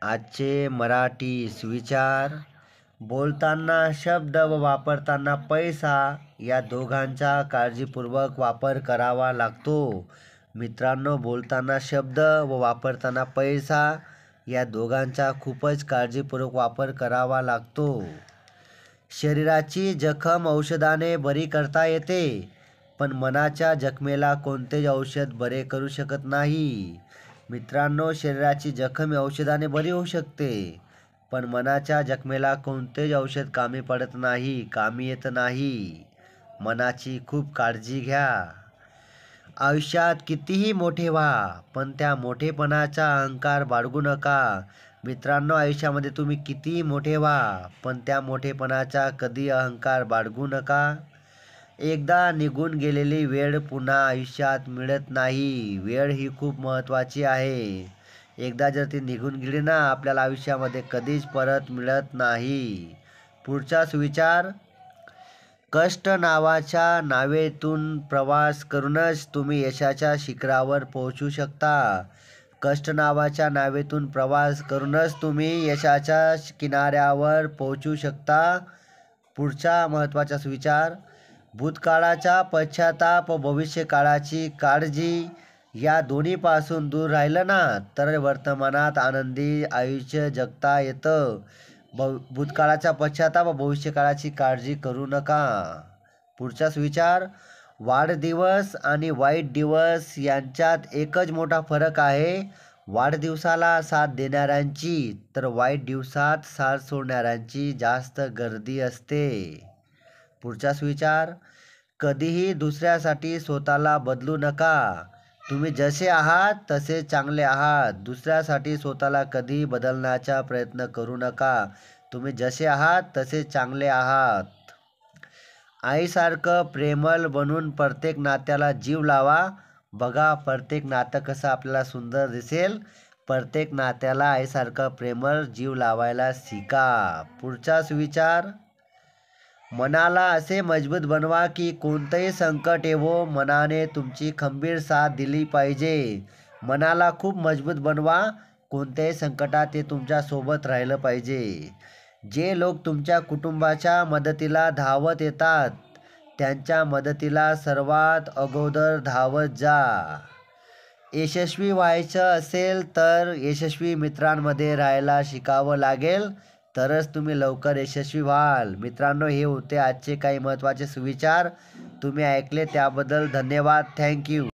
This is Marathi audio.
आजचे मराठी सुविचार. बोलताना शब्द व वापरताना पैसा या दोघांचा काळजीपूर्वक वापर करावा लागतो. मित्रांनो, बोलताना शब्द व वापरताना पैसा या दोघांचा खूपच काळजीपूर्वक वापर करावा लागतो. शरीराची जखम औषधाने बरी करता येते, पण मनाच्या जखमेला कोणतेच औषध बरे करू शकत नाही. मित्रांनो, शरीराची जखम औषधाने बरी होऊ शकते, पण मनाच्या जखमेला कोणतेच औषध कामी येत नाही. मनाची खूप काळजी घ्या. आयुष्यात कितीही मोठे व्हा, पण त्या मोठेपणाचा अहंकार बाळगू नका. मित्रांनो, आयुष्यामध्ये तुम्ही कितीही मोठे व्हा, पण त्या मोठेपणाचा कधी अहंकार बाळगू नका. एकदा निघून गेलेली वेळ पुन्हा आयुष्यात मिळत नाही. वेळ ही खूप महत्त्वाची आहे. एकदा जर ती निघून गेली ना, आपल्याला आयुष्यामध्ये कधीच परत मिळत नाही. पुढचा सुविचार. कष्ट नावाच्या नावेतून प्रवास करूनच तुम्ही यशाच्या शिखरावर पोहोचू शकता. कष्ट नावाच्या नावेतून प्रवास करूनच तुम्ही यशाच्या किनाऱ्यावर पोहोचू शकता. पुढचा महत्त्वाचा सुविचार. भूतकाळाचा पश्चाताप व भविष्यकाळाची काळजी या दोन्हीपासून दूर राहिलं ना, तर वर्तमानात आनंदी आयुष्य जगता येतं. भूतकाळाचा पश्चाताप व भविष्यकाळाची काळजी करू नका. पुढचा सुविचार. वाढदिवस आणि वाईट दिवस यांच्यात एकच मोठा फरक आहे. वाढदिवसाला साथ देणाऱ्यांची तर वाईट दिवसात साथ सोडणाऱ्यांची जास्त गर्दी असते. पुढचा सुविचार. कधीही दुसऱ्यासाठी स्वतःला बदलू नका. तुम्ही जसे आहात तसे चांगले आहात. दुसऱ्यासाठी स्वतःला कधी बदलण्याचा प्रयत्न करू नका. तुम्ही जसे आहात तसे चांगले आहात. आईसारखं प्रेमळ बनून प्रत्येक नात्याला जीव लावा. बघा, प्रत्येक नातं कसं आपल्याला सुंदर दिसेल. प्रत्येक नात्याला आईसारखं प्रेमळ जीव लावायला शिका. पुढचा सुविचार. मनाला असे मजबूत बनवा की कोणतंही संकट येवो, मनाने तुमची खंबीर साथ दिली पाहिजे. मनाला खूप मजबूत बनवा. कोणत्याही संकटात ते तुमच्या सोबत राहिलं पाहिजे. जे लोक तुमच्या कुटुंबाच्या मदतीला धावत येतात, त्यांच्या मदतीला सर्वात अगोदर धावत जा. यशस्वी व्हायचं असेल तर यशस्वी मित्रांमध्ये राहायला शिकावं लागेल, तरच तुम्ही लवकर यशस्वी व्हाल. मित्रांनो, हे होते आजचे काही महत्त्वाचे सुविचार. तुम्ही ऐकले त्याबद्दल धन्यवाद. थँक्यू.